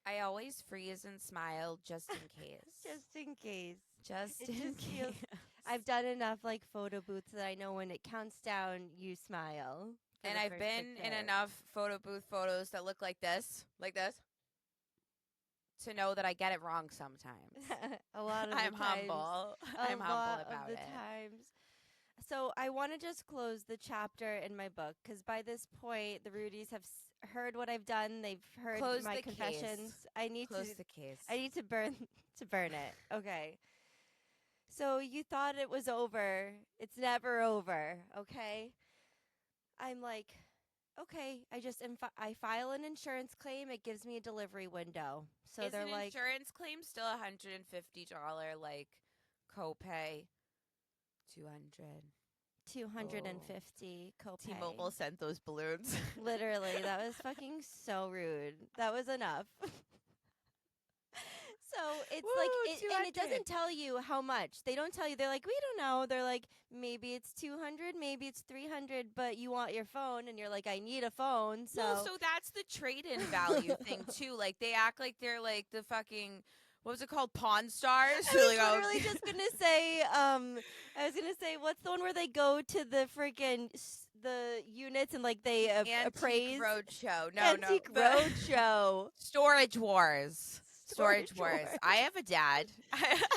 I always freeze and smile just in case. Just in case. Just It in just feels. case. I've done enough like photo booths that I know when it counts down, you smile for And the I've first been in picture. enough photo booth photos that look like this, to know that I get it wrong sometimes. A lot of the I'm times. humble. A I'm humble lot of about the it. times. So I want to just close the chapter in my book because by this point the Rudies have heard what I've done. They've heard Close my the case. confessions. I need to. Close the case. I need to burn to burn it. Okay. So you thought it was over. It's never over. Okay. I'm like, okay. I file an insurance claim. It gives me a delivery window. So Is they're an like insurance claim still $150 like copay? 200. Oh. 250 copay. T-Mobile sent those balloons. Literally, that was fucking so rude. That was enough. So it's like Woo, and it 200. doesn't tell you how much. They don't tell you. They're like, we don't know. They're like, maybe it's 200, maybe it's 300, but you want your phone, and you're like, I need a phone. Well, So so that's the trade-in value thing too. Like they act like they're like the fucking, what was it called, Pawn Stars? I They're was like, oh, literally just gonna say, what's the one where they go to the freaking the units and like they Antique appraise Roadshow. No, no, Antique the Roadshow. Storage Wars. Storage Storage Wars. I Wars. have a dad.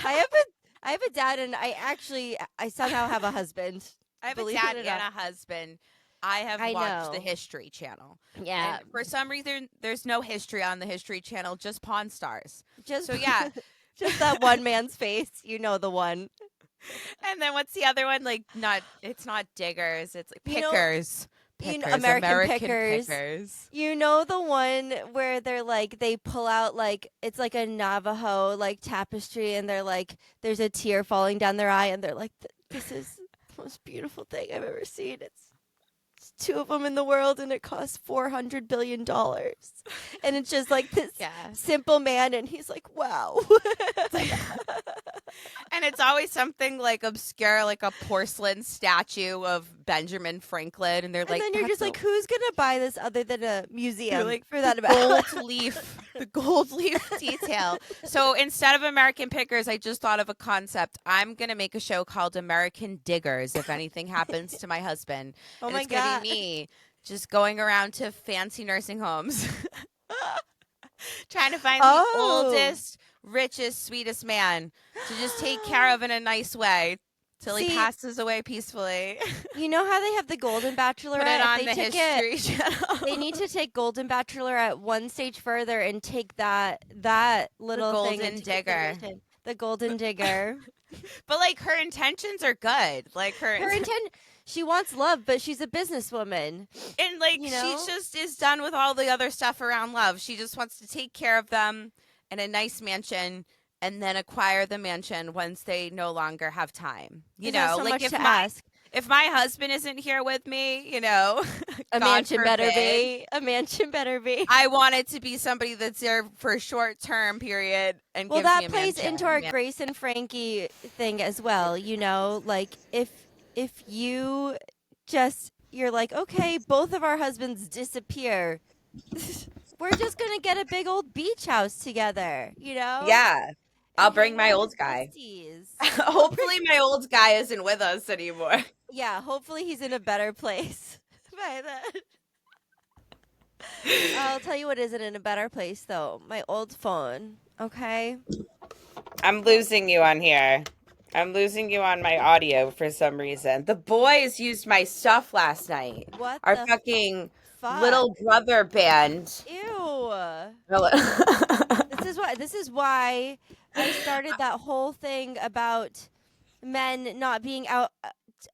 I have a I have a dad, and I somehow have a husband. I have a Believe dad it or and not. a husband. I have I watched the know. History Channel. Yeah, And for some reason, there's no history on the History Channel, just Pawn Stars. just So, yeah. just that one man's face. You know the one. And then what's the other one? Like, it's not diggers, it's like You know, pickers. Pickers. American American Pickers. pickers. You know the one where they're like they pull out like it's like a Navajo like tapestry, and they're like there's a tear falling down their eye, and they're like, This is the most beautiful thing I've ever seen. It's two of them in the world, and it costs $400 billion, and it's just like this Yeah. simple man, and he's like, wow. And it's always something like obscure, like a porcelain statue of Benjamin Franklin. And they're And like, then you're just like, who's gonna buy this other than a they're museum like for the that amount? gold leaf detail. So instead of American Pickers, I just thought of a concept. I'm going to make a show called American Diggers if anything happens to my husband. Oh And my it's going to god. be me just going around to fancy nursing homes trying to find the Oh. oldest, richest, sweetest man to just take care of in a nice way till he See, passes away peacefully. you know how they have the Golden Bachelorette? Put it on If the they took it, History Channel. they need to take Golden Bachelorette one stage further and take that little thing Golden into Digger. consideration. The Golden Digger. But like her intentions are good. Like Her intent, she wants love, but she's a businesswoman. and like You she know? just is done with all the other stuff around love. She just wants to take care of them in a nice mansion and then acquire the mansion once they no longer have time. You Is that know, so like much to ask? if my husband isn't here with me, you know, A God mansion better forbid, be. A mansion better be. I want it to be somebody that's there for a short term period and Well, gives me that a plays mansion. into our Grace and Frankie thing as well. You know, like if you just you're like, okay, both of our husbands disappear. We're just gonna get a big old beach house together. You know. Yeah. I'll And bring hang my out old as guy. besties. Hopefully my old guy isn't with us anymore. Yeah, hopefully he's in a better place by then. I'll tell you what isn't in a better place though. My old phone. Okay. I'm losing you on here. I'm losing you on my audio for some reason. The boys used my stuff last night. What Our the fucking fuck? little brother band. Ew. This This is why I started that whole thing about men not being out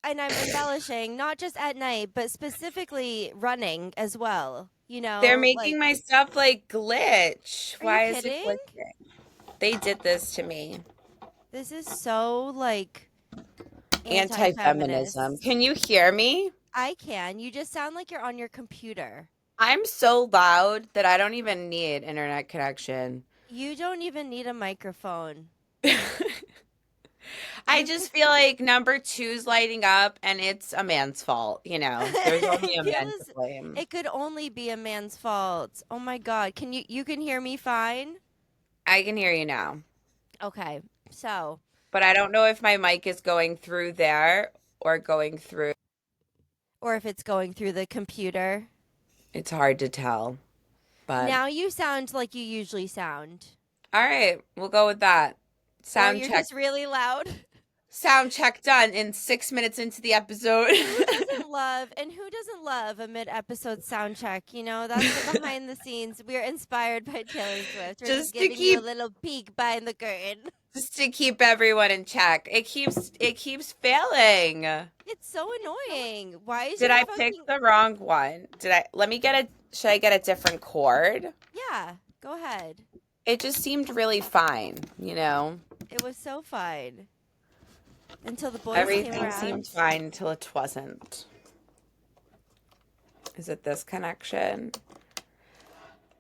and I'm embellishing, not just at night, but specifically running as well. You They're know, making like my stuff like glitch. are you Why is it kidding? glitching? They did this to me. This is so like Anti-feminism. anti-feminist. Can you hear me? I can. You just sound like you're on your computer. I'm so loud that I don't even need internet connection. You don't even need a microphone. I just feel like number two's lighting up and it's a man's fault, There's only a man to blame. It could only be a man's fault. Oh my God. You can hear me fine? I can hear you now. Okay. So, But I don't know if my mic is going through there or going through. or if it's going through the computer. It's hard to tell. But Now you sound like you usually sound. all right, we'll go with that. Or Sound you're check. just really loud. Sound check done in 6 minutes into the episode. Who doesn't love a mid-episode sound check? That's the behind the scenes. We're inspired by Taylor Swift. We're just giving you a little peek behind the curtain. Just to keep everyone in check. It keeps failing. It's so annoying. Why is Did I pick the wrong one? Should I get a different chord? Yeah, go ahead. It just seemed really fine, It was so fine. Until the boys Everything came around. seemed fine until it wasn't. Is it this connection?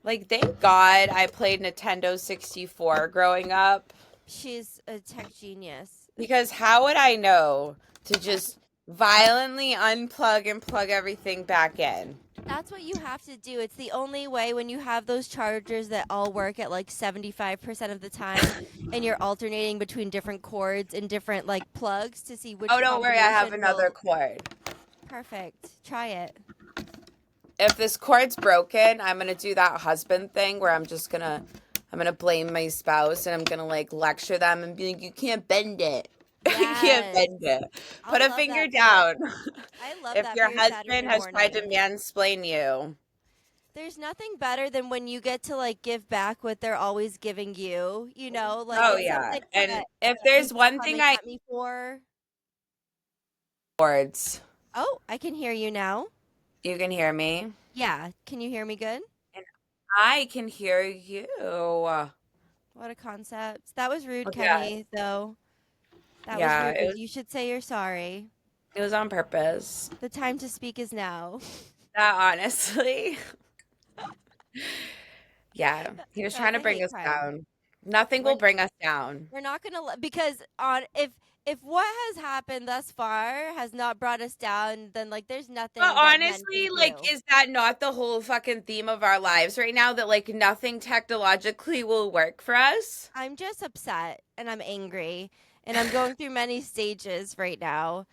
Like, thank God I played Nintendo 64 growing up. She's a tech genius. Because how would I know to just violently unplug and plug everything back in? That's what you have to do. It's the only way when you have those chargers that all work at like 75% of the time and you're alternating between different cords and different like plugs to see which. Oh, don't worry, I have another cord. Perfect. Try it. If this cord's broken, I'm going to do that husband thing where I'm going to blame my spouse and I'm going to like lecture them and be like, you can't bend it. Yes. You can't bend it. Put a finger down. I love if that. Your husband has tried to mansplain you. There's nothing better than when you get to like give back what they're always giving you, like oh yeah. And if there's one thing at me for words. Oh, I can hear you now. You can hear me? Yeah. Can you hear me good? And I can hear you. What a concept. That was rude, Kenny, though. That was rude. You should say you're sorry. It was on purpose. The time to speak is now. Honestly. Yeah. He was trying to bring us down. Nothing will bring us down. We're not going to, because if what has happened thus far has not brought us down, then like there's nothing. But honestly, like, is that not the whole fucking theme of our lives right now? That like nothing technologically will work for us? I'm just upset and I'm angry and I'm going through many stages right now.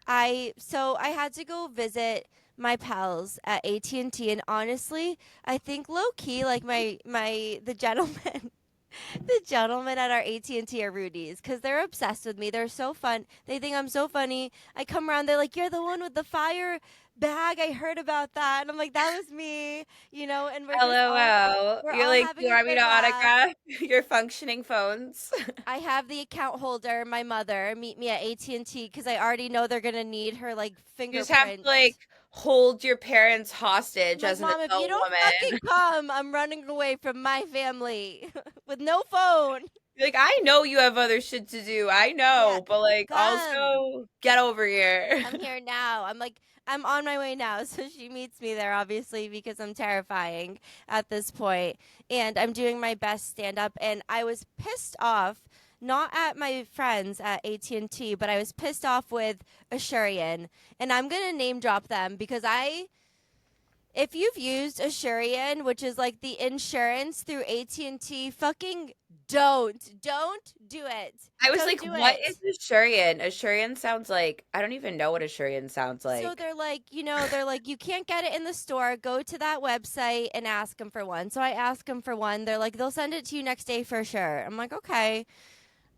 So I had to go visit my pals at AT&T, and honestly, I think low key like the gentleman. The gentlemen at our AT&T are Rudies because they're obsessed with me. They're so fun. They think I'm so funny. I come around, they're like, you're the one with the fire bag. I heard about that. And I'm like, that was me, and we're LOL. You're like, you want me to autograph your functioning phones? I have the account holder, my mother, meet me at AT&T because I already know they're going to need her like fingerprint. You just have to like hold your parents hostage as an Mom, adult woman. If you don't fucking come, I'm running away from my family with no phone. Like, I know you have other shit to do. I know, but like, also get over here. I'm here now. I'm on my way now. So she meets me there, obviously, because I'm terrifying at this point. And I'm doing my best stand up. And I was pissed off, not at my friends at AT&T, but I was pissed off with Asurion. And I'm going to name drop them because if you've used Asurion, which is like the insurance through AT&T, fucking don't do it. I was like, what is Asurion? Asurion sounds like, I don't even know what Asurion sounds like. So they're like, you can't get it in the store. Go to that website and ask them for one. So I ask them for one. They're like, they'll send it to you next day for sure. I'm like, okay.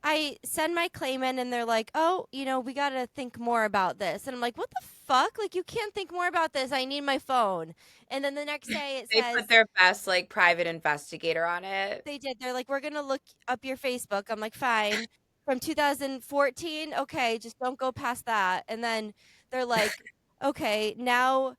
I send my claim in and they're like, oh, we got to think more about this. And I'm like, what the fuck? Like, you can't think more about this. I need my phone. And then the next day it says. They put their best, like, private investigator on it. They did. They're like, we're going to look up your Facebook. I'm like, fine. From 2014? Okay, just don't go past that. And then they're like, okay, now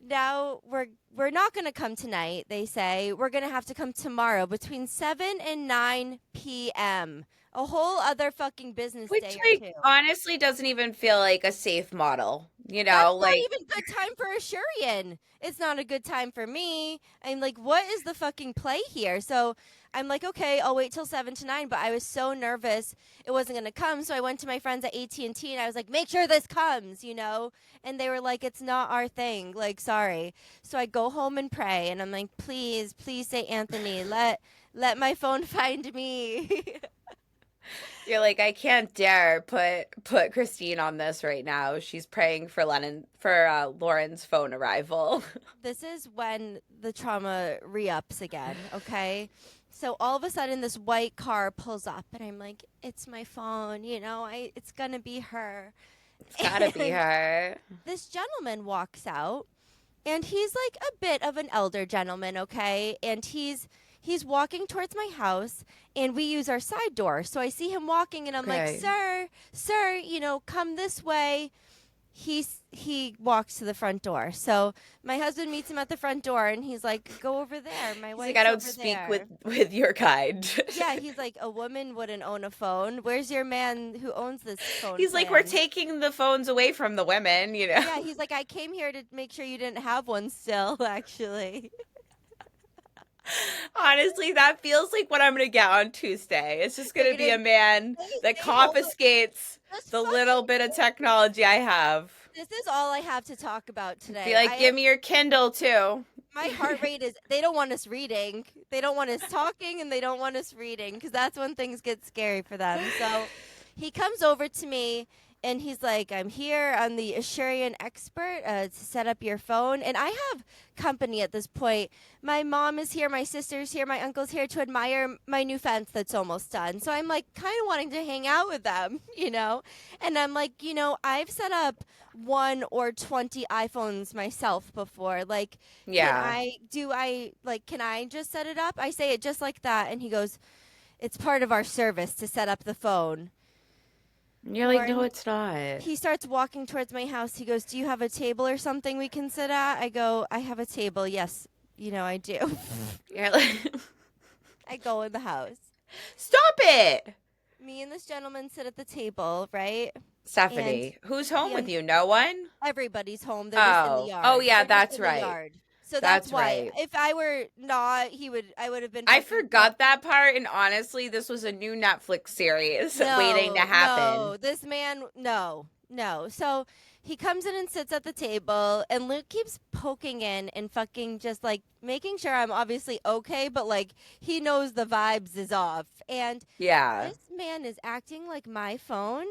we're not going to come tonight, they say. We're going to have to come tomorrow between 7 and 9 p.m., a whole other fucking business day or two. Honestly doesn't even feel like a safe model. You That's know, not like even good time for a Shurian. It's not a good time for me. I'm like, what is the fucking play here? So I'm like, okay, I'll wait till 7 to 9. But I was so nervous it wasn't gonna come. So I went to my friends at AT&T and I was like, make sure this comes, you know. And they were like, it's not our thing. Like, sorry. So I go home and pray, and I'm like, please, please say Anthony, let my phone find me. you're like, I can't dare put Christine on this right now. She's praying for Lauren's phone arrival. This is when the trauma re-ups again, okay? So all of a sudden this white car pulls up and I'm like, it's my phone, you know, it's gonna be her. It's gotta be And her. this gentleman walks out, and he's like a bit of an elder gentleman, okay? And he's walking towards my house, and we use our side door. So I see him walking and I'm like, Okay. sir, you know, come this way. He walks to the front door. So my husband meets him at the front door, and he's like, "Go over there. My He's wife's like, I don't over speak there." with your kind. Yeah, he's like, "A woman wouldn't own a phone. Where's your man who owns this phone He's like, we're plan?" taking the phones away from the women, you know. Yeah, he's like, "I came here to make sure you didn't have one still, actually." Honestly, that feels like what I'm gonna get on Tuesday. It's just gonna be a man that They hold confiscates just the fucking. little bit of technology I have. This is all I have to talk about today. Be like, give me your Kindle too. My heart rate is, they don't want us reading. They don't want us talking, and they don't want us reading, because that's when things get scary for them. So he comes over to me and he's like, I'm here. I'm the Ashurian expert to set up your phone. And I have company at this point. My mom is here. My sister's here. My uncle's here to admire my new fence that's almost done. So I'm like kind of wanting to hang out with them, you know? And I'm like, you know, I've set up 1 or 20 iPhones myself before. Like, Yeah. can I just set it up? I say it just like that. And he goes, it's part of our service to set up the phone. You're like, Lauren, no, it's not. he starts walking towards my house. He goes, do you have a table or something we can sit at? I go, I have a table. Yes, you know, I do. You're like, I go in the house. stop it. Me and this gentleman sit at the table, right? Stephanie, who's home he with you? No one? Everybody's home. They're just in the yard. Oh, yeah, They're just that's in the right. yard. So That's that's why. right. If I were not, I would have been. I fucking forgot that part, and honestly, this was a new Netflix series waiting to happen. No, this man, no. So he comes in and sits at the table, and Luke keeps poking in and fucking just like making sure I'm obviously okay, but like he knows the vibes is off. And Yeah. this man is acting like my phone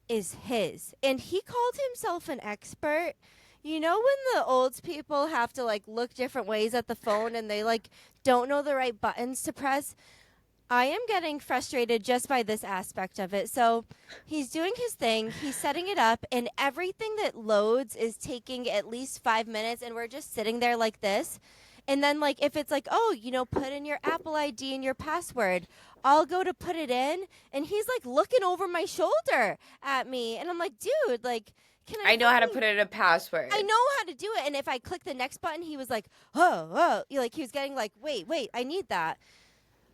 is his, and he called himself an expert. You know when the old people have to like look different ways at the phone and they like don't know the right buttons to press? I am getting frustrated just by this aspect of it. So he's doing his thing, he's setting it up, and everything that loads is taking at least 5 minutes, and we're just sitting there like this. And then, like, if it's like, oh, you know, put in your Apple ID and your password, I'll go to put it in, and he's like looking over my shoulder at me. And I'm like, dude, like, can I know how to fucking- put in a password. I know how to do it. And if I click the next button, he was like, oh, like he was getting like, wait, I need that.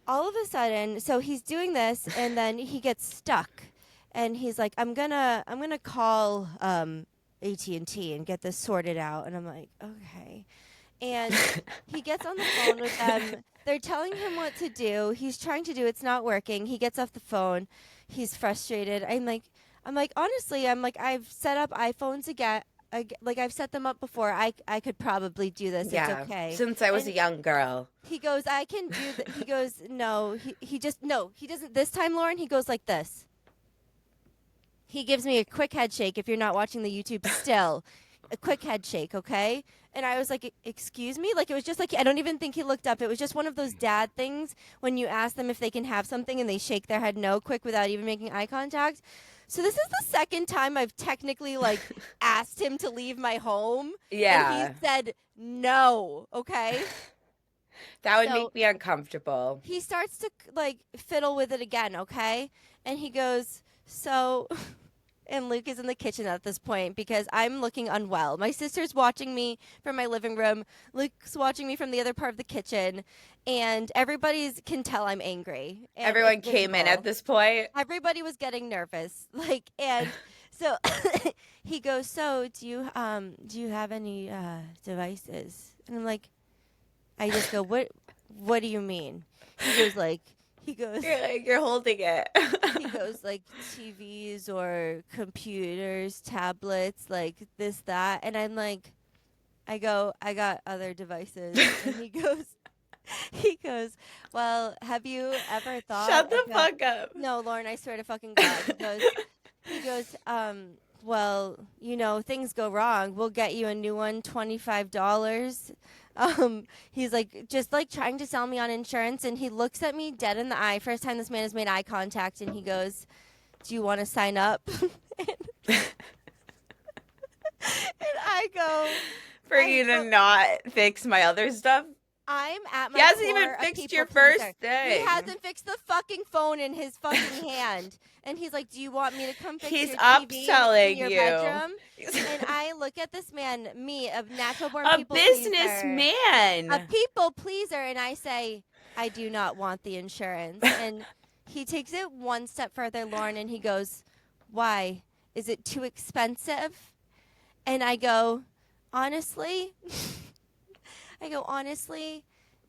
All of a sudden, so he's doing this, and then he gets stuck, and he's like, I'm gonna call AT&T and get this sorted out. And I'm like, okay. And he gets on the phone with them. They're telling him what to do. He's trying to do it's not working. He gets off the phone. He's frustrated. I'm like, honestly, I've set up iPhones again. I've set them up before. I could probably do this. Yeah. It's okay. Since I was a young girl. He goes, I can do that. He goes, no. He doesn't. This time, Lauren, he goes like this. He gives me a quick head shake. If you're not watching the YouTube still, a quick head shake, okay? And I was like, excuse me? Like, it was just like, I don't even think he looked up. It was just one of those dad things when you ask them if they can have something and they shake their head no quick without even making eye contact. So this is the second time I've technically, like, asked him to leave my home. Yeah. And he said no, okay? That would So- make me uncomfortable. He starts to, like, fiddle with it again, okay? And he goes, so... And Luke is in the kitchen at this point because I'm looking unwell. My sister's watching me from my living room. Luke's watching me from the other part of the kitchen. And everybody can tell I'm angry. And Everyone it's came in visible. at this point. Everybody was getting nervous. Like, and So he goes, so do you have any devices? And I'm like, I just go, what do you mean? He goes You're like, you're holding it. he goes like TVs or computers, tablets, like this, that. And I'm like, I got other devices. And he goes, well, have you ever thought Shut the about, fuck up. no, Lauren, I swear to fucking God. He goes, well, things go wrong. We'll get you a new one, $25. He's like, just like trying to sell me on insurance. And he looks at me dead in the eye. First time this man has made eye contact. And he goes, do you want to sign up? And I go, For you to not fix my other stuff? I'm at my He hasn't core even a fixed people your pleaser. first thing. He hasn't fixed the fucking phone in his fucking hand. And he's like, do you want me to come fix He's your TV upselling in your you. bedroom? And I look at this man, me, a natural born A people pleaser. businessman. A people pleaser. And I say, I do not want the insurance. And he takes it one step further, Lauren, and he goes, why? Is it too expensive? And I go, honestly,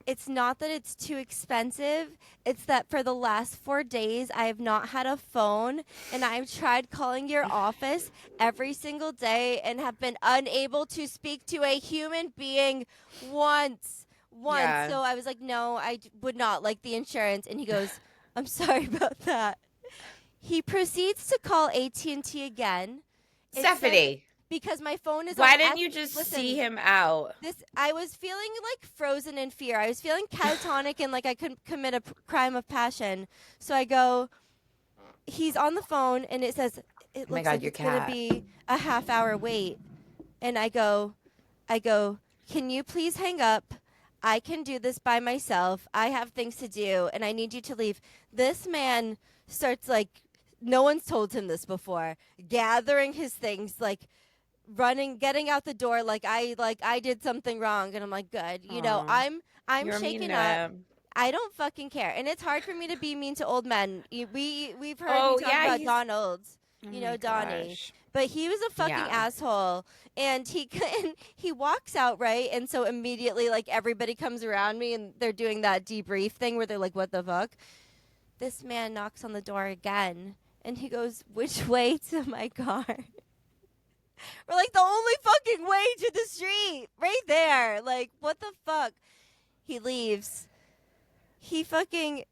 it's not that it's too expensive. It's that for the last 4 days, I have not had a phone, and I've tried calling your office every single day and have been unable to speak to a human being once. Yeah. So I was like, no, I would not like the insurance. And he goes, I'm sorry about that. He proceeds to call AT&T again. Stephani. Because my phone is Why on didn't you just see him out? I was feeling like frozen in fear. I was feeling catatonic and like I could commit a crime of passion. So I go, he's on the phone and it says, it looks like it's going to be a half-hour wait. And I go, can you please hang up? I can do this by myself. I have things to do and I need you to leave. This man starts like, no one's told him this before, gathering his things, like running, getting out the door like I did something wrong. And I'm like, good. I'm You're shaken mean to up. him. I don't fucking care. And it's hard for me to be mean to old men. We've heard Oh, you talk yeah, about he's- Donald's, Oh my Donnie. gosh. But he was a fucking Yeah. asshole. And he walks out, right? And so immediately, like, everybody comes around me and they're doing that debrief thing where they're like, what the fuck? This man knocks on the door again. And he goes, which way to my car? We're like, the only fucking way to the street. Right there. Like, what the fuck? He leaves. He fucking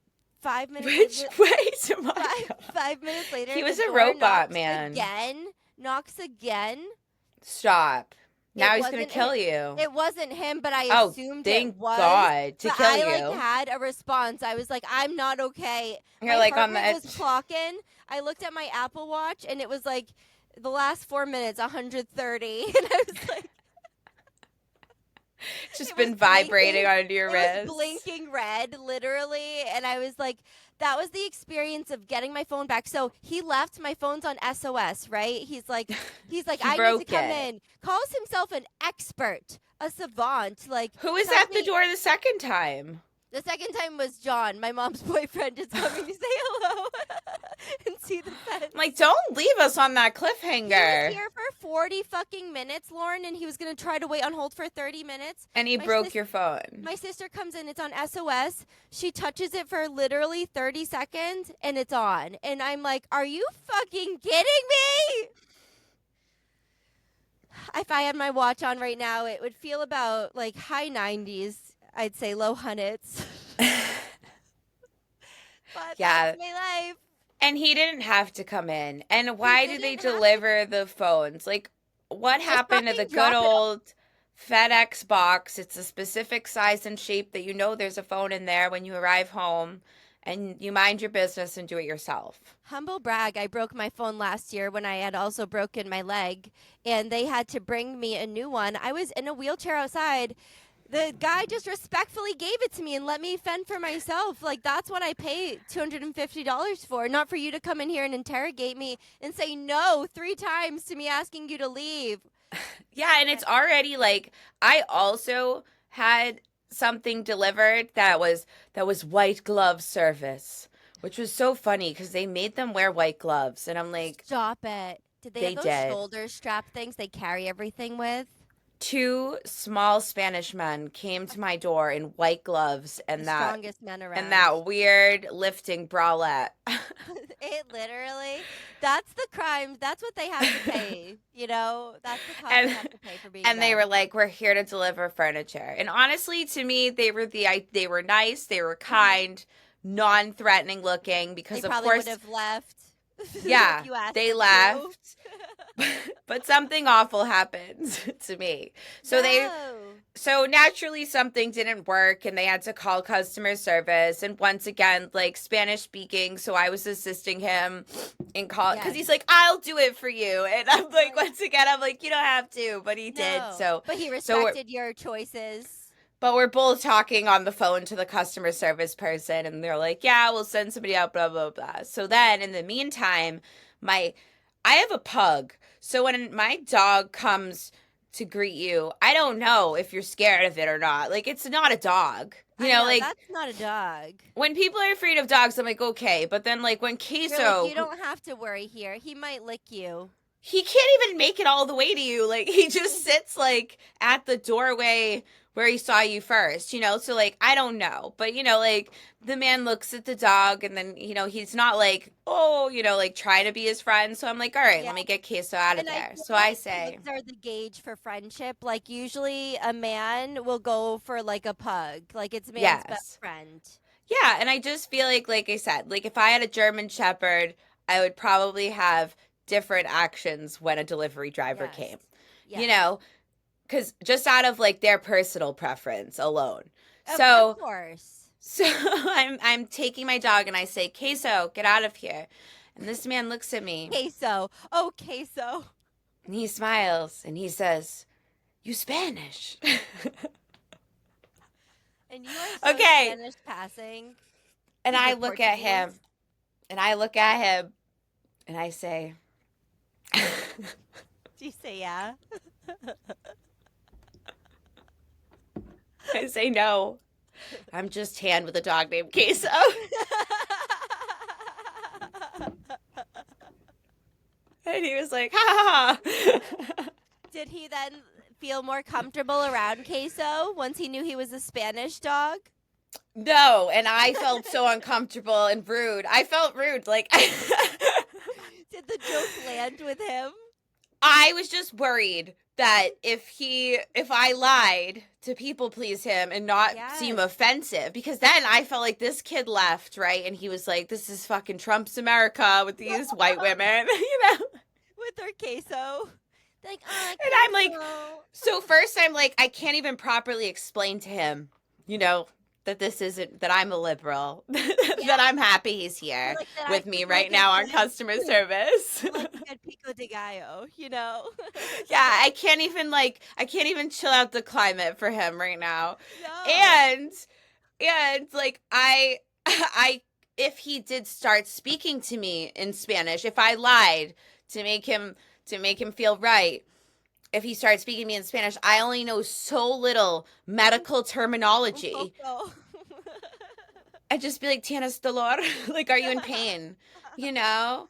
5 minutes Which way to my car? 5 minutes later. He was the a door robot, knocks man. Knocks again. Stop. Now It he's going to wasn't kill him. you. It wasn't him, but I assumed thank it was. God. To but kill I you. had a response. I was like, I'm not okay. You're My like heart on the rate was edge. clocking. I looked at my Apple Watch and it was like the last 4 minutes, 130. And I was like, Just it been was vibrating blinking. onto your It wrist. was blinking red, literally. And I was like, that was the experience of getting my phone back. So he left. My phone's on SOS, right? He's like, He I need broke to come it. in. Calls himself an expert, a savant. Like, Who was tells at the me- door the second time? The second time was John, my mom's boyfriend, is coming to say hello and see the fence. I'm like, don't leave us on that He was cliffhanger. here for 40 fucking minutes, Lauren, and he was going to try to wait on hold for 30 minutes. And he My broke sis- your phone. My sister comes in, it's on SOS. She touches it for literally 30 seconds, and it's on. And I'm like, are you fucking kidding me? If I had my watch on right now, it would feel about like high 90s. I'd say low hundreds. But Yeah. that's my life. And he didn't have to come in. And why did they didn't have to. deliver the phones? Like, what happened to the fucking drop good it old FedEx box? It's a specific size and shape that you know there's a phone in there when you arrive home, and you mind your business and do it yourself. Humble brag, I broke my phone last year when I had also broken my leg, and they had to bring me a new one. I was in a wheelchair outside. The guy just respectfully gave it to me and let me fend for myself. Like, that's what I pay $250 for, not for you to come in here and interrogate me and say no 3 times to me asking you to leave. Yeah, and it's already like, I also had something delivered that was white glove service, which was so funny because they made them wear white gloves, and I'm like, Stop it. Did they They have those did. shoulder strap things they carry everything with? Two small Spanish men came to my door in white gloves The and strongest men and around. that weird lifting bralette. It literally, that's the crime. That's what they have to pay. That's the cost they and have to pay for being and they men. were like, "We're here to deliver furniture." And honestly, to me, they were nice, they were Hmm. kind, non-threatening looking They because of probably would course, have left if yeah, you asked they them to. left. But something awful happened to me. So they No. so naturally something didn't work and they had to call customer service and once again like Spanish speaking, so I was assisting him in call because Yes. he's like, I'll do it for you, and I'm like, Right. once again I'm like, you don't have to, but he did. No. But he So we're, respected your choices. but we're both talking on the phone to the customer service person and they're like, yeah, we'll send somebody out, blah blah blah. So then in the meantime, my I have a pug, so when my dog comes to greet you, I don't know if you're scared of it or not. Like, it's not a dog. I know, Like, that's not a dog. when people are afraid of dogs, I'm like, okay. But then, like, when You're like, Queso, you don't have to worry here. He might lick you. he can't even make it all the way to you. Like, he just sits, like, at the doorway where he saw you first, So, like, I don't know. But, like, the man looks at the dog and then, he's not like, oh, like, trying to be his friend. So I'm like, all right, Yeah. let me get Queso out of And I there. feel So I like say, pugs are the gauge for friendship. Like, usually a man will go for, like, a pug. Like, it's man's best yes. friend. Yeah, and I just feel like I said, like if I had a German Shepherd, I would probably have different actions when a delivery driver Yes. came. Yes. Because just out of like their personal preference alone. Of So course. I'm taking my dog and I say, Queso, get out of here. And this man looks at me Queso. Oh, queso. and he smiles and he says, "You Spanish?" And you are so Okay. Spanish passing. And Is I it look at him Portuguese? and I look at him and I say, Do you say yeah? I say no. I'm just hand with a dog named Queso. And he was like, ha ha ha. Did he then feel more comfortable around Queso once he knew he was a Spanish dog? No, and I felt so uncomfortable and rude. I felt rude. Like, Did the joke land with him? I was just worried that if I lied to people please him and not seem Yes. offensive, because then I felt like this kid left, right? And he was like, this is fucking Trump's America with these white women, With their queso. Like, And I'm like, so first I'm like, I can't even properly explain to him, that this isn't, that I'm a liberal, that I'm happy he's here like that with I me could right like now a on good, customer service. like a good pico de gallo, Yeah, I can't even chill out the climate for him right now. No. And like I if he did start speaking to me in Spanish, if I lied to make him feel right, if he started speaking to me in Spanish, I only know so little medical terminology. Oh. I'd just be like, "Tienes dolor?" Like, are you in pain? Yeah.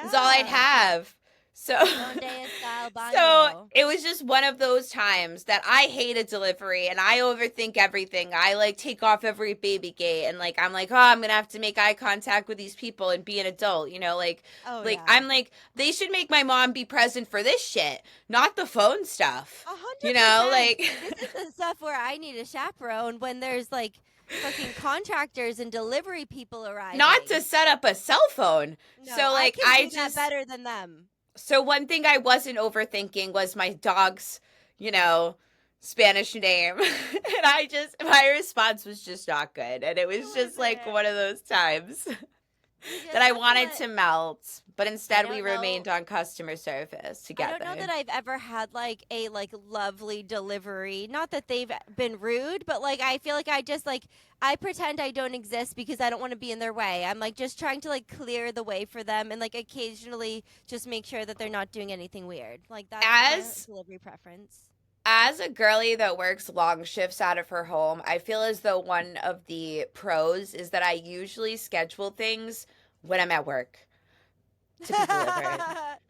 Is all I'd have. So, Donde está el so baño? it was just one of those times that I hate a delivery and I overthink everything. I like take off every baby gate and like I'm like, oh, I'm gonna have to make eye contact with these people and be an adult, Oh, like yeah. I'm like they should make my mom be present for this shit, not the phone stuff. 100%. Like This is the stuff where I need a chaperone when there's like fucking contractors and delivery people arriving. not to set up a cell phone. No, So like I can do that better than them. So one thing I wasn't overthinking was my dog's, Spanish name. And my response was just not good. And it was just like one of those times that I wanted to melt. But instead we remained on customer service together. I don't know that I've ever had like a like lovely delivery. Not that they've been rude, but like I feel like I just like I pretend I don't exist because I don't want to be in their way. I'm like just trying to like clear the way for them and like occasionally just make sure that they're not doing anything weird. Like that's my delivery preference. As a girly that works long shifts out of her home, I feel as though one of the pros is that I usually schedule things when I'm at work. to be delivered.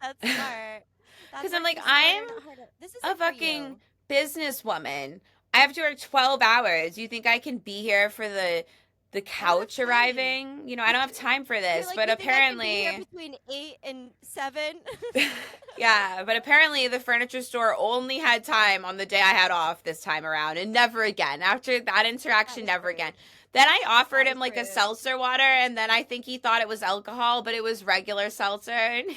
That's smart. That's Because I'm like, actually I'm smarter, not harder. This a isn't for fucking you. businesswoman. I have to work 12 hours. You think I can be here for the I don't have couch time. arriving? You know, I don't have time for You're this. like, But you think I can be here apparently, between 8 and 7? yeah, but apparently the furniture store only had time on the day I had off this time around and never again. After that That interaction, was never rude. again. Then I offered That him was like a rude. seltzer water, and then I think he thought it was alcohol, but it was regular seltzer. And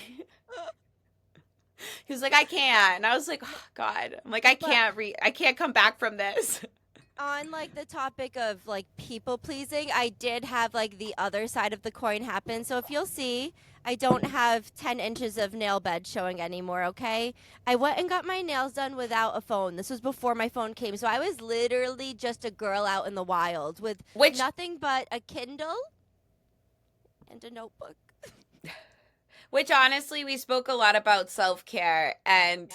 he was like, I can't. And I was like, oh, God. I'm like, But I can't come back from this. on like the topic of like people pleasing, I did have like the other side of the coin happen. So if you'll see, I don't have 10 inches of nail bed showing anymore, okay? I went and got my nails done without a phone. This was before my phone came. So I was literally just a girl out in the wild with Which nothing but a Kindle and a notebook. Which honestly, we spoke a lot about self-care and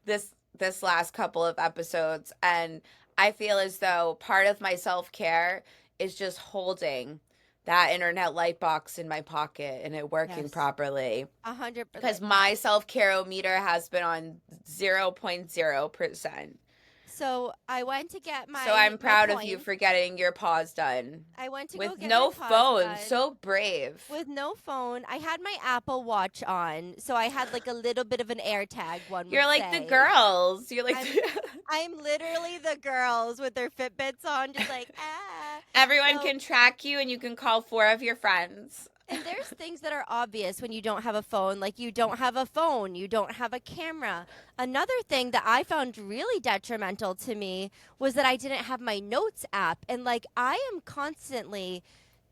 Yeah. this last couple of episodes, and I feel as though part of my self-care is just holding that internet light box in my pocket and it working Yes. properly. 100%. Because my self-care meter has been on 0.0%. So I went to get So I'm my proud of you point. for getting your paws done. I went to go With get my no paws phone. done. So brave. With no phone. I had my Apple Watch on, so I had like a little bit of an air tag, one You're would like the say. girls. You're like I'm I'm literally the girls with their Fitbits on, just like, ah. Everyone So, can track you and you can call 4 of your friends. and there's things that are obvious when you don't have a phone, like you don't have a phone, you don't have a camera. Another thing that I found really detrimental to me was that I didn't have my notes app. And like, I am constantly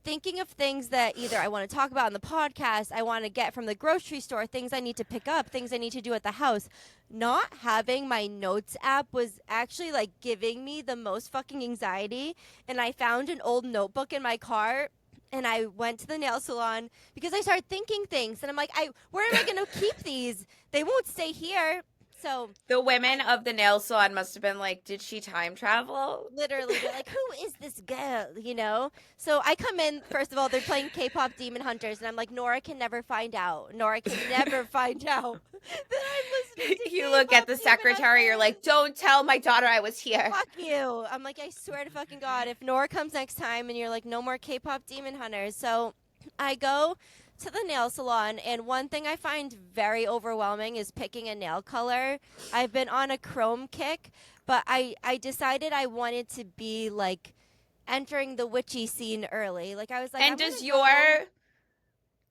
thinking of things that either I want to talk about on the podcast, I want to get from the grocery store, things I need to pick up, things I need to do at the house. Not having my notes app was actually like giving me the most fucking anxiety. And I found an old notebook in my car and I went to the nail salon because I started thinking things and I'm like, where am I going to keep these? They won't stay here. So The women of the nail salon must have been like, did she time travel? literally, they're like, who is this girl? You know? So I come in, first of all, they're playing K pop Demon Hunters, and I'm like, Nora can never find out. Nora can never find out that I'm listening to You look at the K-pop Demon secretary, you're like, Hunters. don't tell my daughter I was here. Fuck you. I'm like, I swear to fucking God, if Nora comes next time and you're like, no more K pop Demon Hunters. So I go to the nail salon, and one thing I find very overwhelming is picking a nail color. I've been on a chrome kick, but I decided I wanted to be like entering the witchy scene early. Like I was like, And I'm does gonna go.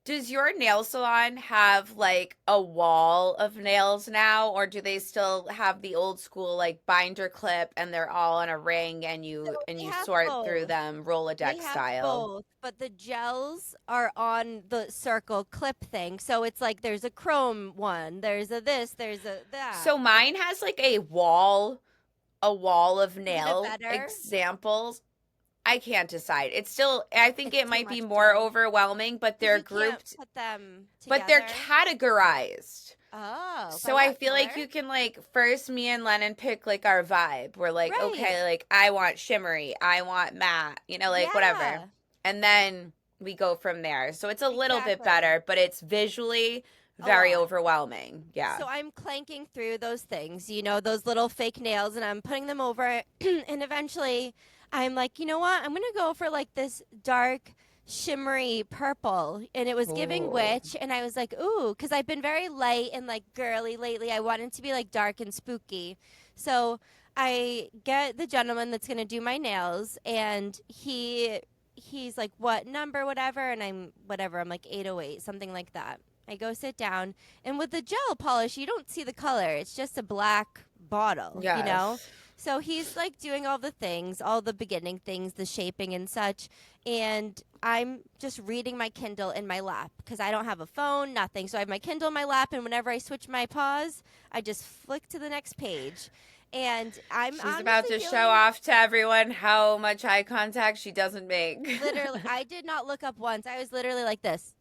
your nail salon have like a wall of nails now, or do they still have the old school like binder clip and they're all on a ring and So they you have sort through both. them They Rolodex have style? both, but the gels are on the circle clip thing. So it's like there's a chrome one, there's a this, there's a that. So mine has like a wall of Is it nail better? examples. I can't decide. It's still, I think It's it too might be much more gel overwhelming, but because they're you can't grouped, put them but they're together. categorized. Oh, by So I what feel like color? you can like first me and Lennon pick like our vibe. We're like, Right. okay, like I want shimmery, I want matte, you know, like whatever. Yeah, And then we go from there. So it's a little bit exactly. better, but it's visually A very lot. overwhelming. Yeah. So I'm clanking through those things, those little fake nails, and I'm putting them over. And eventually, I'm like, you know what? I'm going to go for like this dark, shimmery purple. And it was giving Ooh. witch. And I was like, ooh, because I've been very light and like girly lately. I wanted to be like dark and spooky. So I get the gentleman that's going to do my nails, and he's like, what number, whatever. And I'm whatever. I'm like 808, something like that. I go sit down, and with the gel polish, you don't see the color. It's just a black bottle, you know? Yes. So he's like doing all the things, all the beginning things, the shaping and such. And I'm just reading my Kindle in my lap because I don't have a phone, nothing. So I have my Kindle in my lap, and whenever I switch my paws, I just flick to the next page. And I'm She's about honestly to show feeling off to everyone how much eye contact she doesn't make. literally, I did not look up once. I was literally like this.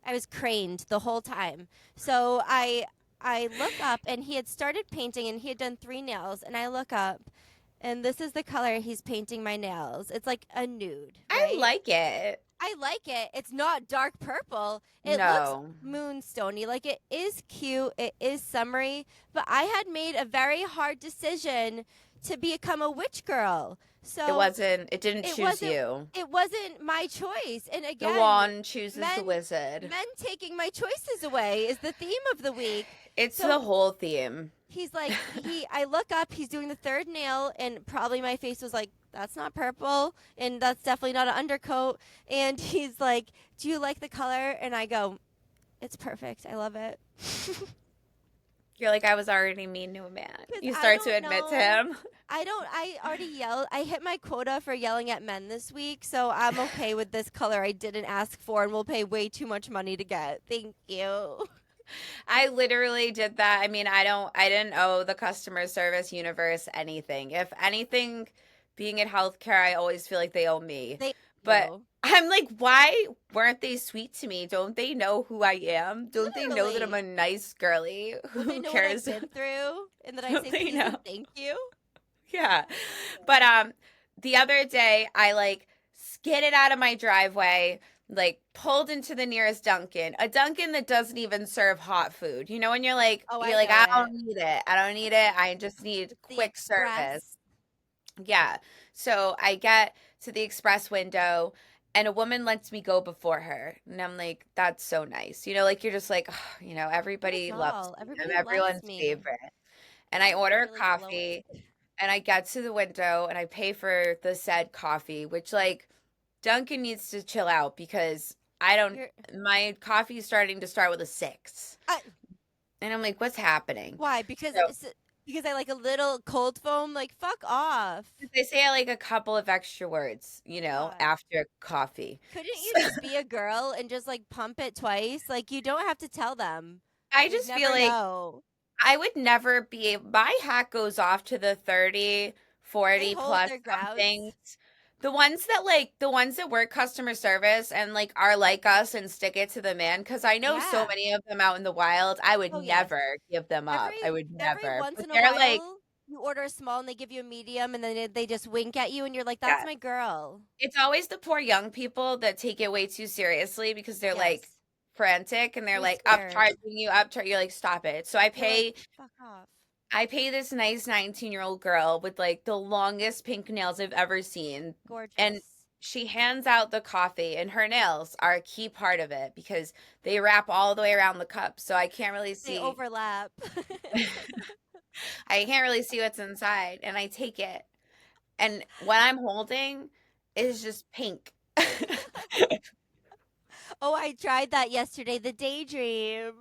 I was craned the whole time. So I look up, and he had started painting, and he had done 3 nails, and I look up, and this is the color he's painting my nails. It's like a nude, I right? like it. I like it. It's not dark purple. It looks No. moonstony. Like it is cute. It is summery. But I had made a very hard decision to become a witch girl. So It didn't it choose wasn't you. it wasn't my choice. And The again, wand chooses the men wizard. men taking my choices away is the theme of the week. It's the So whole theme. he's like I look up, he's doing the third nail, and probably my face was like, that's not purple, and that's definitely not an undercoat. And he's like, do you like the color? And I go, it's perfect, I love it. You're like, I was already mean to a man. 'Cause You I start to don't admit to know. him. I already yelled. I hit my quota for yelling at men this week, so I'm okay with this color I didn't ask for and will pay way too much money to get. Thank you. I literally did that. I mean, I didn't owe the customer service universe anything. If anything, being in healthcare, I always feel like they owe me. Thank But you. I'm like, why weren't they sweet to me? Don't they know who I am? Don't they know that I'm Literally. a nice girly? Don't they Who know what I've cares? been through? And that I Don't say they please know? and thank you? Yeah. But the other day I like skidded out of my driveway, like pulled into the nearest Dunkin', a Dunkin' that doesn't even serve hot food. You know, when Oh, I you're like, get I it. don't need it. I don't need it. I just need It's the quick service. express. Yeah. So I get to the express window and a woman lets me go before her. And I'm like, that's so nice. You know, like you're just like, everybody loves All. me. I'm Everybody loves everyone's me. favorite. And I I'm order a literally glowing. coffee and I get to the window and I pay for the said coffee, which like Duncan needs to chill out because I don't You're my coffee is starting to start with a 6. I, And I'm like, what's happening? why? Because So because I like a little cold foam. Like fuck off. they say like a couple of extra words, What? after coffee. Couldn't you So just be a girl and just like pump it twice? Like you don't have to tell them. I They'd just feel never like know. I would never be my hat goes off to the 30, They 40 hold plus their grounds. somethings. The ones that work customer service and like are like us and stick it to the man, because I know so Yeah. many of them out in the wild, I would Oh yes. never give them Every up. I would every never. once But in a they're like, while, you order a small and they give you a medium, and then they just wink at you, and you're like, "That's yeah. my girl." It's always the poor young people that take it way too seriously because they're like Yes. frantic and they're They're like scared. upcharging you, you're like, stop it. So You're like, "Fuck off." I pay this nice 19-year-old girl with like the longest pink nails I've ever seen. And Gorgeous. she hands out the coffee, and her nails are a key part of it because they wrap all the way around the cup. So I can't really They see overlap. I can't really see what's inside. And I take it. And what I'm holding is just pink. Oh, I tried that yesterday. The daydream.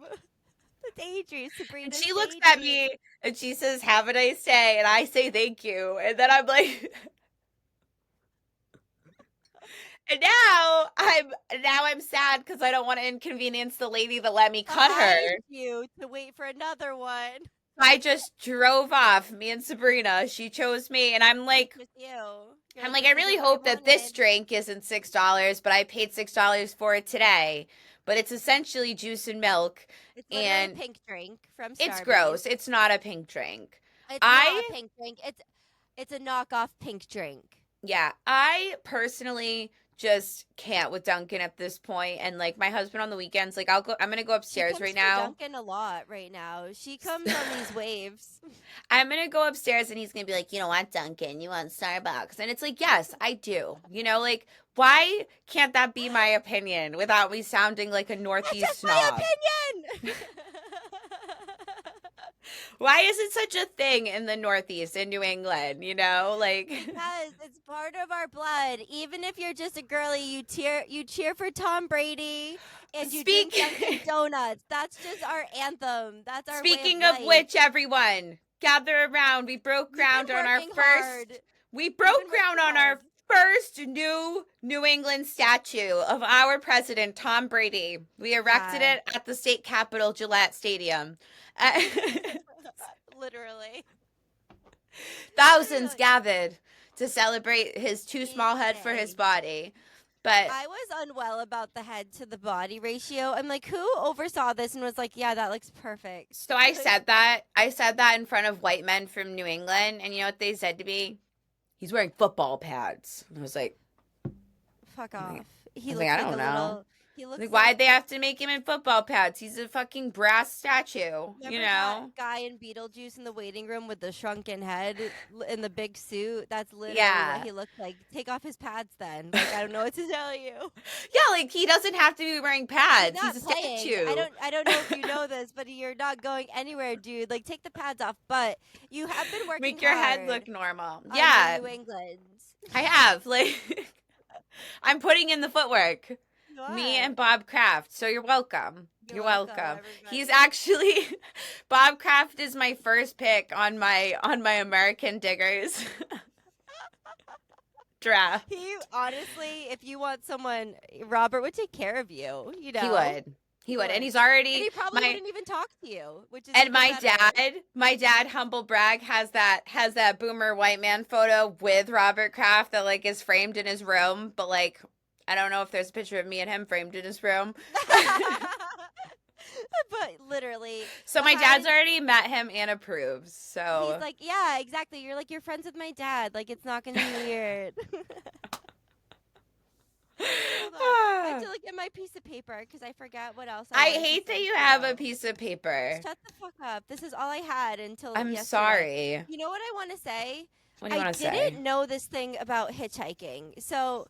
The daydream. And Sabrina's she looks at daydream. me and she says, "Have a nice day." And I say, "Thank you." And then I'm like, and now I'm sad because I don't want to inconvenience the lady that let me cut her. Behind you to wait for another one. I just drove off, me and Sabrina. She chose me, and With you. You're I'm like, like, this I isn't really what I hope that this wanted. drink isn't $6, but I paid $6 for it today. But it's essentially juice and milk, It's literally a and pink drink from it's Starbucks. gross. It's not a pink drink. It's not a I pink drink. It's a knockoff pink drink. Yeah, I personally just can't with Dunkin' at this point. And like my husband on the weekends, like I'm gonna go She upstairs comes right for now. Dunkin' a lot right now. She comes on these waves. I'm gonna go upstairs and he's gonna be like, you don't want Dunkin', you want Starbucks. And it's like, yes, I do. Like, why can't that be my opinion without me sounding like a That's Northeast just my snob? opinion. Why is it such a thing in the Northeast in New England? Like Because it's part of our blood. Even if you're just a girly, you cheer for Tom Brady and you drink speak Dunkin' Donuts. That's just our anthem. That's our way of speaking of life. which, everyone, gather around. We broke You've ground been on our working first hard. we You've broke been ground working on our hard. first New England statue of our president, Tom Brady. We erected Yeah, it at the state capitol, Gillette Stadium. Uh, literally. Thousands Literally. gathered to celebrate his too Big small head for his day. body. But I was unwell about the head to the body ratio. I'm like, who oversaw this and was like, yeah, that looks perfect? so I said that. I said that in front of white men from New England, and you know what they said to me? He's wearing football pads. And I was like, Fuck off. He was looks like, I like don't a know. little. He looks Like, like. why'd they have to make him in football pads? He's a fucking brass statue, Remember that guy in Beetlejuice in the waiting room with the shrunken head in the big suit? That's literally what Yeah. he looked like. Take off his pads then. Like, I don't know what to tell you. Yeah, like, he doesn't have to be wearing pads. He's He's not a playing. statue. I don't know if you know this, but you're not going anywhere, dude. Like, take the pads off. But you have been working Make your head hard look normal. on Yeah, the New England. I have. Like, I'm putting in the footwork. You Me are. and Bob Kraft. So you're welcome. You're You're welcome, welcome. everybody. He's actually Bob Kraft is my first pick on my American Diggers draft. He honestly, if you want someone, Robert would take care of you. You know, He would. He would. And he's and already he probably wouldn't even talk to you, which is and even my better. dad, humble brag, has that boomer white man photo with Robert Kraft that like is framed in his room, but like I don't know if there's a picture of me and him framed in his room. But literally, So my dad's already met him and approves. So he's like, yeah, exactly. You're like, you're friends with my dad. Like, it's not gonna be weird. Hold on. I have to look at my piece of paper because I forgot what else. I wanted to hate that say you to have you. a piece of paper. Shut the fuck up. This is all I had until I'm yesterday. sorry. You know what I want to say? What do you I want to say? didn't know this thing about hitchhiking. So,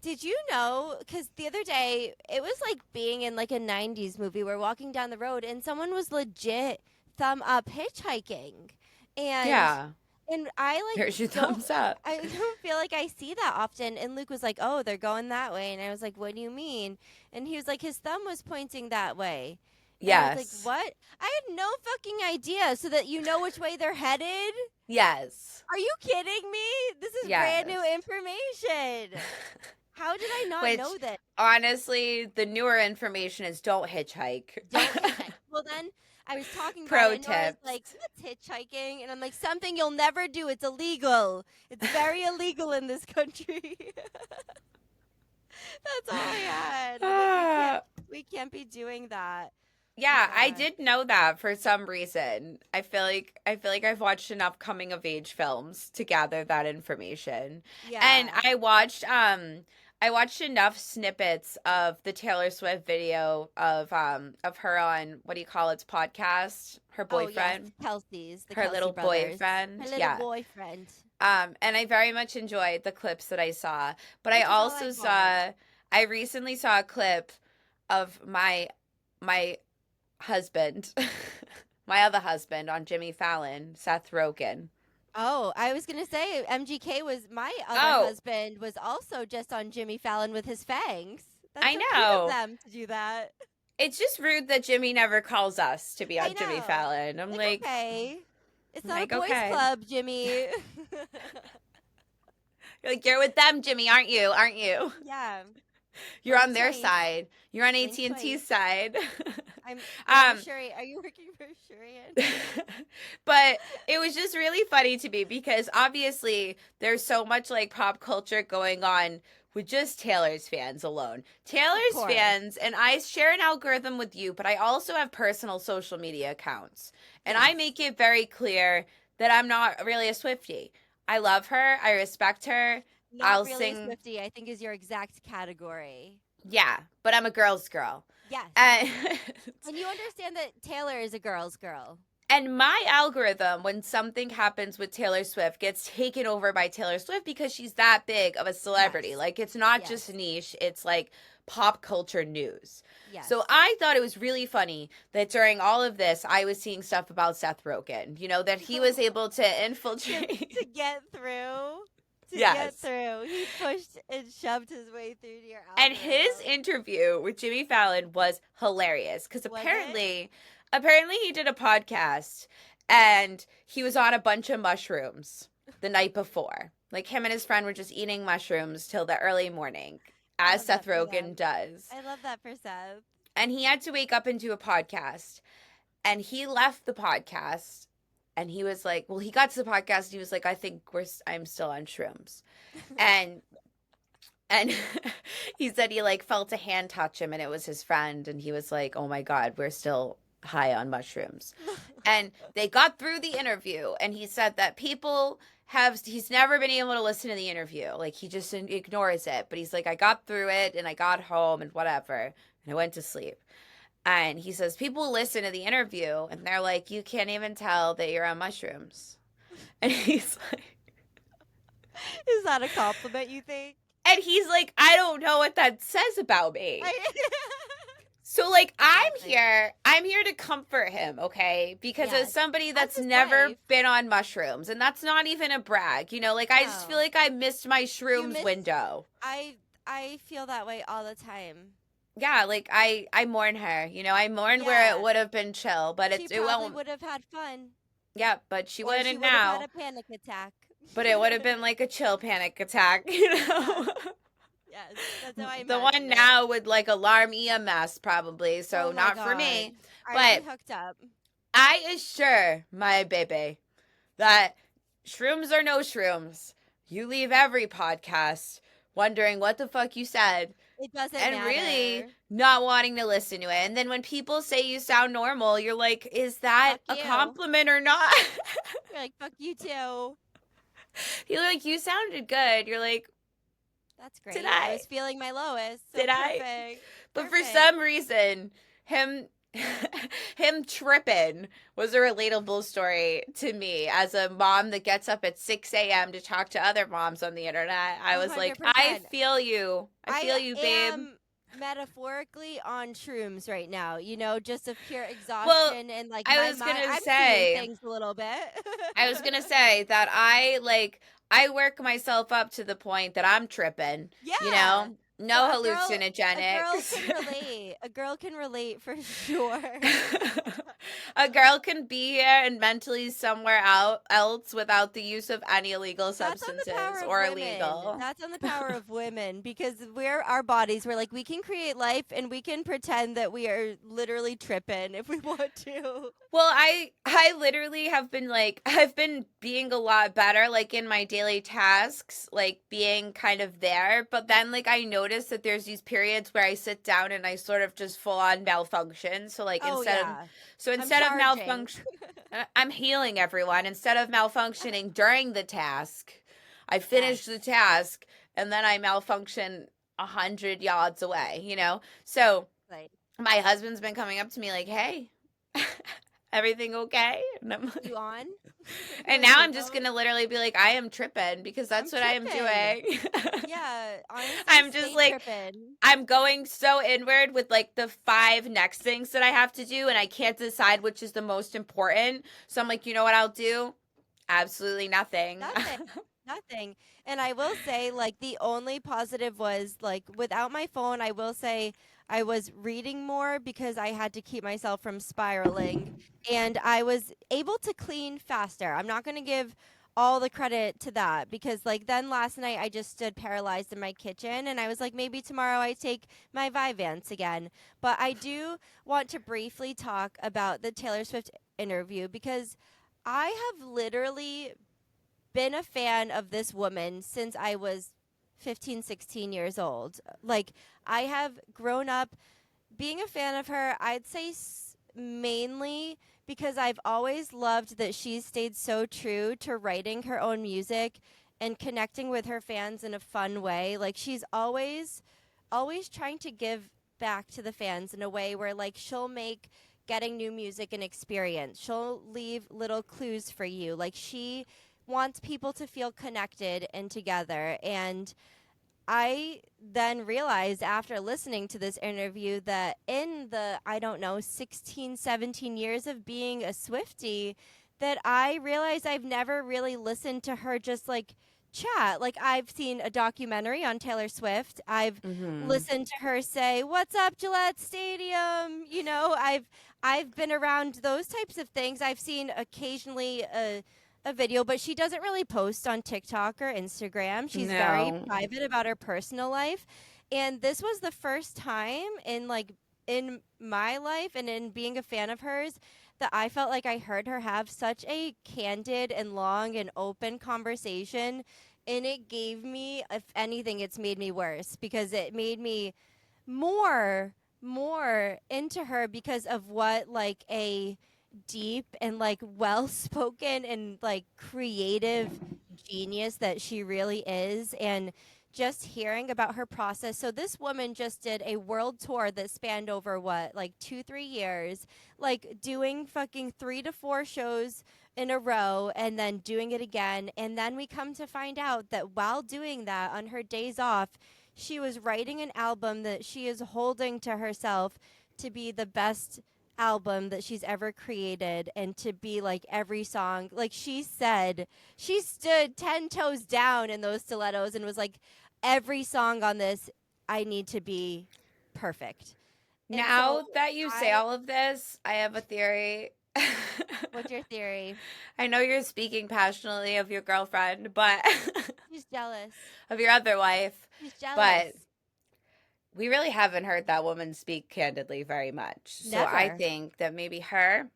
did you know? Because the other day, it was like being in like a 90s movie. We're walking down the road and someone was legit thumb up hitchhiking. And Yeah. and I like Here's your don't thumbs up. I don't feel like I see that often. And Luke was like, "Oh, they're going that way." And I was like, "What do you mean?" And he was like, his thumb was pointing that way. And I was Yes. like, "What?" I had no fucking idea. So that you know which way they're headed? Yes. Are you kidding me? This is brand new information. How did I not know that? Honestly, the newer information is don't hitchhike. Don't hitchhike. Well, then I was talking Pro about it, and I was tips. like, what's hitchhiking? And I'm like, something you'll never do. It's illegal. It's very illegal in this country. That's all I had. Like, we can't be doing that. Yeah, I God. did know that for some reason. I feel like I've watched enough coming of age films to gather that information. Yeah. And I watched enough snippets of the Taylor Swift video of her on what do you call its podcast? Her boyfriend. Oh, yes. Kelsey's. The Her Kelsey little brothers. boyfriend. Her little Yeah. boyfriend. And I very much enjoyed the clips that I saw. But Which I is all also I I recently saw a clip of my husband, my other husband on Jimmy Fallon, Seth Rogen. Oh, I was gonna say MGK was my other husband was also just on Jimmy Fallon with his fangs. That's I so cute know. of them to do that. It's just rude that Jimmy never calls us to be I on Jimmy know. Fallon. I'm like, okay, it's not like, a boys' okay. club, Jimmy. you're with them, Jimmy, aren't you? Aren't you? Yeah, You're on Blink their twice. side. You're on Blink AT&T's twice. side. I'm Shuri. Are you working for Shurian? But it was just really funny to me because obviously there's so much like pop culture going on with just Taylor's fans alone. Taylor's course. fans, and I share an algorithm with you, but I also have personal social media accounts. And I Yes. make it very clear that I'm not really a Swiftie. I love her. I respect her. Not I'll really sing. Swiftie, I think is your exact category. Yeah, but I'm a girl's girl. Yes. And And you understand that Taylor is a girl's girl. And my algorithm, when something happens with Taylor Swift, gets taken over by Taylor Swift because she's that big of a celebrity. Yes. Like, it's not Yes. just niche, it's like pop culture news. Yes. So I thought it was really funny that during all of this, I was seeing stuff about Seth Rogen, you know, that he was able to infiltrate. to get through. To Yes. get through. He pushed and shoved his way through to your algorithm. And his interview with Jimmy Fallon was hilarious because Was apparently he did a podcast and he was on a bunch of mushrooms the night before. Like him and his friend were just eating mushrooms till the early morning, as love Seth that for Rogen them. does. I love that for Seth. And he had to wake up and do a podcast. And he left the podcast and he was like, well, he got to the podcast and he was like, I think I'm still on shrooms. And he said he like felt a hand touch him and it was his friend and he was like, oh my God, we're still high on mushrooms. And they got through the interview, and he said that he's never been able to listen to the interview. Like, he just ignores it. But he's like, I got through it, and I got home, and whatever, and I went to sleep. And he says, people listen to the interview, and they're like, you can't even tell that you're on mushrooms. And he's like, Is that a compliment, you think? and he's like, I don't know what that says about me. So, like, I'm here to comfort him, okay? Because as somebody that's never been on mushrooms, and that's not even a brag, you know, like, I just feel like I missed my shrooms window. I feel that way all the time. Yeah, like, I mourn her, you know, I mourn where it would have been chill, but it won't. Would have had fun. Yeah, but she wouldn't she would now. have had a panic attack. But it would have been like a chill panic attack, you know? Yes, that's how I imagine the one it. now would like alarm EMS probably, so not for me. But hooked up. I assure my baby that shrooms are no shrooms. You leave every podcast wondering what the fuck you said. It doesn't and matter. really not wanting to listen to it. And then when people say you sound normal, you're like, is that a compliment or not? You're like, fuck you too. You're like, you sounded good. You're like, that's great. I was feeling my lowest. So did perfect. I? But for some reason, him tripping was a relatable story to me as a mom that gets up at 6 a.m. to talk to other moms on the internet. I was 100%. Like, I feel you. I feel you, babe. Metaphorically on shrooms right now, you know, just of pure exhaustion and like I was gonna say things a little bit. I was gonna say that I work myself up to the point that I'm tripping. Yeah. You know? No hallucinogenics. A girl can relate for sure. A girl can be here and mentally somewhere else without the use of any illegal substances or illegal. That's on the power of women, because our bodies. We're like, we can create life and we can pretend that we are literally tripping if we want to. Well, I literally have been I've been being a lot better, like in my daily tasks, like being kind of there. But then I notice that there's these periods where I sit down and I sort of just full on malfunction. So instead of malfunction, I'm healing everyone. Instead of malfunctioning during the task, I finish the task and then I malfunction 100 yards away, you know? So my husband's been coming up to me like, hey, everything okay? And I'm like, you on? And now I'm just gonna literally be like, I am tripping, because that's what I am doing. Yeah, honestly, I'm just tripping. I'm going so inward with the 5 next things that I have to do, and I can't decide which is the most important. So I'm like, you know what I'll do? Absolutely nothing. Nothing. And I will say, the only positive was without my phone, I will say I was reading more because I had to keep myself from spiraling, and I was able to clean faster. I'm not going to give all the credit to that, because then last night I just stood paralyzed in my kitchen, and I was like, maybe tomorrow I take my Vyvanse again. But I do want to briefly talk about the Taylor Swift interview, because I have literally been a fan of this woman since I was 15, 16 years old. I have grown up being a fan of her, I'd say mainly because I've always loved that she's stayed so true to writing her own music and connecting with her fans in a fun way. She's always trying to give back to the fans in a way where she'll make getting new music an experience. She'll leave little clues for you. She wants people to feel connected and together. And I then realized after listening to this interview that in the, 16, 17 years of being a Swiftie, that I realized I've never really listened to her just chat. I've seen a documentary on Taylor Swift. I've listened to her say, "What's up, Gillette Stadium?" You know, I've been around those types of things. I've seen occasionally a video, but she doesn't really post on TikTok or Instagram. She's very private about her personal life. And this was the first time in my life and in being a fan of hers that I felt like I heard her have such a candid and long and open conversation. And it gave me, if anything, it's made me worse, because it made me more more into her because of what like a deep and like well spoken and like creative genius that she really is, and just hearing about her process. So this woman just did a world tour that spanned over what, like 2-3 years, like doing fucking 3 to 4 shows in a row and then doing it again. And then we come to find out that while doing that on her days off, she was writing an album that she is holding to herself to be the best album that she's ever created, and to be like every song, like she said, she stood 10 toes down in those stilettos and was like, every song on this, I need to be perfect. And so Now that you say all of this, I have a theory. what's your theory? I know you're speaking passionately of your girlfriend, but She's jealous. of your other wife, She's jealous. but we really haven't heard that woman speak candidly very much. So I Never. think that maybe her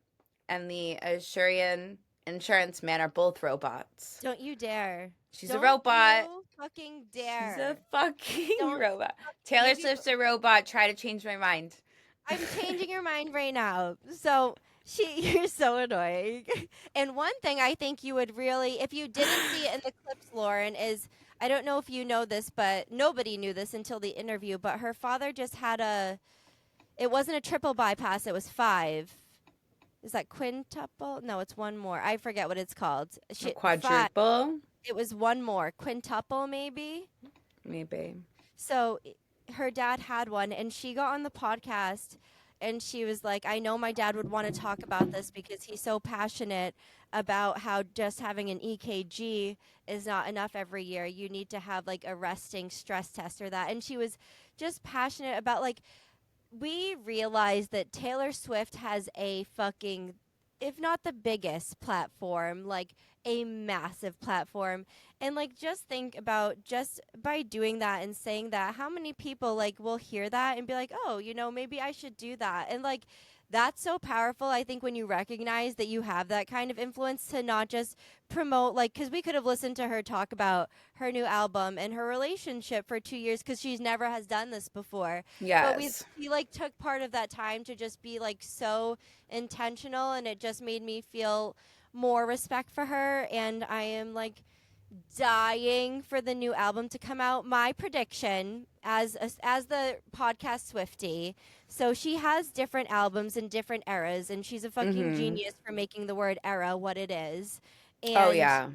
and the Assyrian insurance man are both robots. Don't you dare. She's Don't a robot. you fucking dare. She's a fucking Don't robot. Taylor maybe- Swift's a robot. Try to change my mind. I'm changing your mind right now. So you're so annoying. And one thing I think you would really, if you didn't see it in the clips, Lauren, is, I don't know if you know this, but nobody knew this until the interview, but her father just had it wasn't a triple bypass, it was 5. Is that quintuple? No, it's one more. I forget what it's called. A quadruple? It was one more. Quintuple, maybe? Maybe. So her dad had one, and she got on the podcast, and she was like, I know my dad would want to talk about this because he's so passionate about how just having an EKG is not enough every year. You need to have like a resting stress test or that. And she was just passionate about, like, we realize that Taylor Swift has a fucking, if not the biggest platform, like a massive platform. And like, just think about, just by doing that and saying that, how many people like will hear that and be like, oh, maybe I should do that. And like, that's so powerful, I think, when you recognize that you have that kind of influence, to not just promote, like, because we could have listened to her talk about her new album and her relationship for 2 years, because she's never has done this before. But we like took part of that time to just be like so intentional, and it just made me feel more respect for her. And I am like dying for the new album to come out. My prediction, as the podcast Swiftie, so she has different albums in different eras, and she's a fucking genius for making the word era what it is. And oh yeah,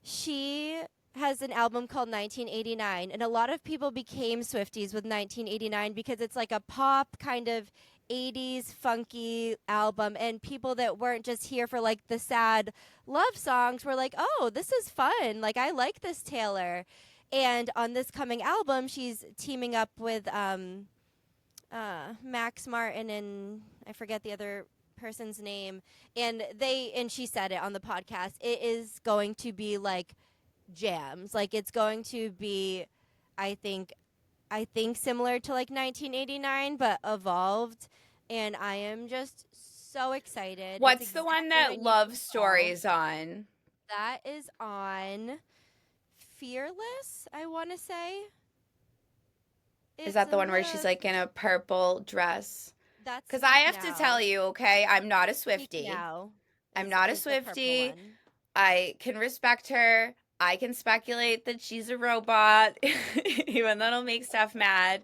she has an album called 1989, and a lot of people became Swifties with 1989 because it's like a pop kind of 80s funky album, and people that weren't just here for like the sad love songs were like, oh, this is fun, like I like this Taylor. And on this coming album, she's teaming up with Max Martin, and I forget the other person's name, and she said it on the podcast, it is going to be like jams, like it's going to be, I think similar to like 1989 but evolved, and I am just so excited. What's the one that Love Story's on? That is on Fearless, I want to say. Is that the one where she's like in a purple dress? That's because I have to tell you, okay, I'm not a Swiftie. I'm not a is the purple Swiftie. one. I can respect her. I can speculate that she's a robot, even though it'll make Steph mad.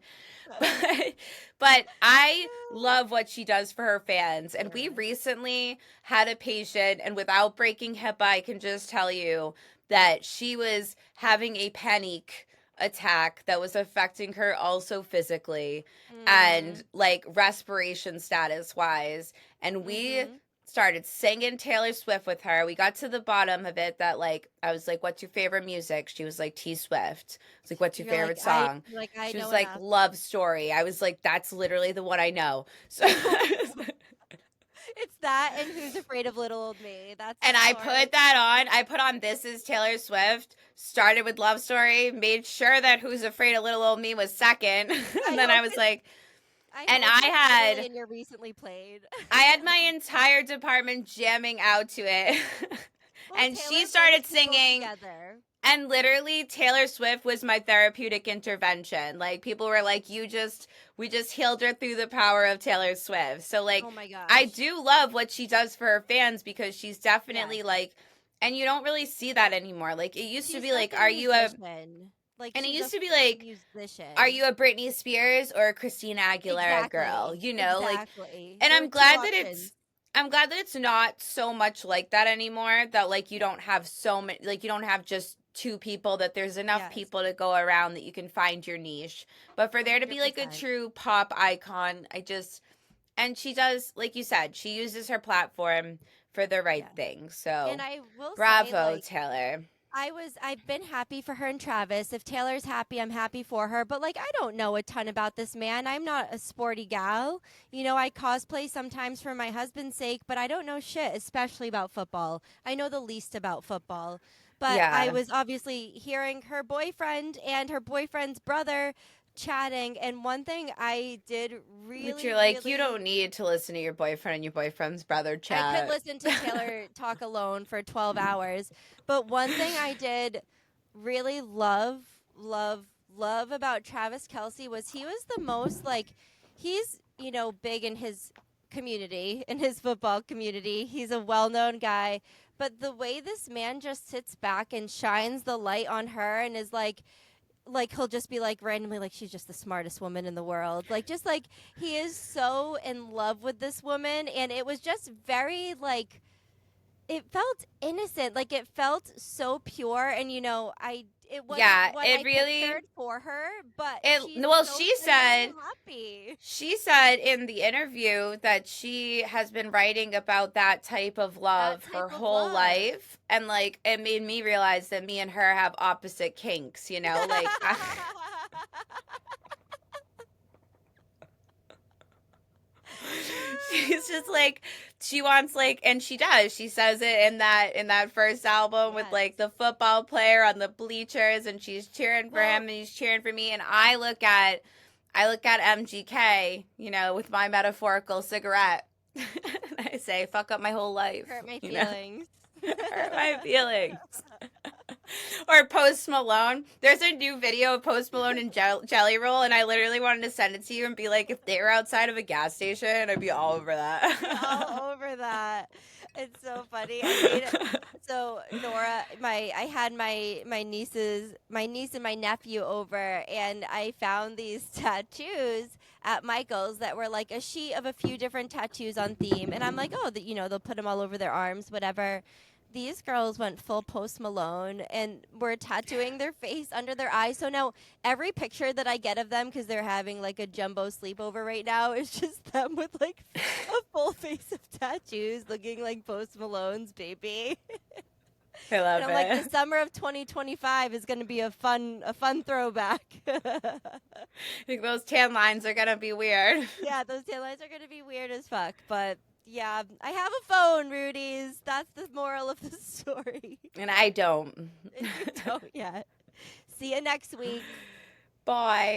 But I love what she does for her fans. And we recently had a patient, and without breaking HIPAA, I can just tell you that she was having a panic attack that was affecting her also physically and like respiration status wise. And we started singing Taylor Swift with her. We got to the bottom of it that like, I was like, what's your favorite music? She was like, T Swift. I was like, what's your favorite song? She was like, Love Story. I was like, that's literally the one I know. So it's that and Who's Afraid of Little Old Me. And I put that on. I put on This Is Taylor Swift, started with Love Story, made sure that Who's Afraid of Little Old Me was second. And then I was like, I had your recently played. I had my entire department jamming out to it. Well, And Taylor she started brings people singing. together. And literally, Taylor Swift was my therapeutic intervention. Like, people were like, we just healed her through the power of Taylor Swift. So, like, Oh my gosh. I do love what she does for her fans because she's definitely Yes. like, and you don't really see that anymore. Like, it used to She's be like like, a are you a, musician. Like and it she's used a to be like, musician. are you a Britney Spears or a Christina Aguilera girl? Exactly. You know, like, Exactly. and There are two options. I'm glad that it's not so much like that anymore, that like you don't have so many, like you don't have just two people, that there's enough Yes. people to go around that you can find your niche. But for there to be like a 100%. true pop icon, and she does, like you said, she uses her platform for the right Yes. thing. So And I will say, bravo, like, Taylor. I've been happy for her and Travis. If Taylor's happy, I'm happy for her. But like, I don't know a ton about this man. I'm not a sporty gal. You know, I cosplay sometimes for my husband's sake, but I don't know shit, especially about football. I know the least about football. But I Yeah. was obviously hearing her boyfriend and her boyfriend's brother chatting, and one thing I did really, But you're like, really, you don't need to listen to your boyfriend and your boyfriend's brother chat. I could listen to Taylor talk alone for 12 hours. But one thing I did really love about Travis Kelce was he was the most like, he's, you know, big in his community, in his football community. He's a well known guy. But the way this man just sits back and shines the light on her and is like he'll just be like randomly like she's just the smartest woman in the world, like just like he is so in love with this woman, and it was just very like, it felt innocent, like it felt so pure, and you know, it wasn't what I pictured for her, but she's so she said happy. she said in the interview that she has been writing about that type of love her whole life, and like it made me realize that me and her have opposite kinks, you know, like she's just like, she wants like, and she does, she says it in that first album, with like the football player on the bleachers, and she's cheering for him and he's cheering for me, and I look at MGK, you know, with my metaphorical cigarette, and I say, fuck up my whole life, Hurt my feelings. Hurt my feelings. Or Post Malone. There's a new video of Post Malone and Jelly Roll, and I literally wanted to send it to you and be like, if they were outside of a gas station, I'd be all over that. All over that. It's so funny. So Nora, I had my niece and my nephew over, and I found these tattoos at Michael's that were like a sheet of a few different tattoos on theme, and I'm like, oh, you know, they'll put them all over their arms, whatever. These girls went full Post Malone and were tattooing their face under their eyes. So now every picture that I get of them, because they're having like a jumbo sleepover right now, is just them with like a full face of tattoos, looking like Post Malone's baby. I love and I'm like, the summer of 2025 is going to be a fun throwback. I think those tan lines are gonna be weird. Yeah, those tan lines are going to be weird as fuck, but. Yeah, I have a phone, Rudy's. That's the moral of the story. And I don't. And you don't yet. See you next week. Bye.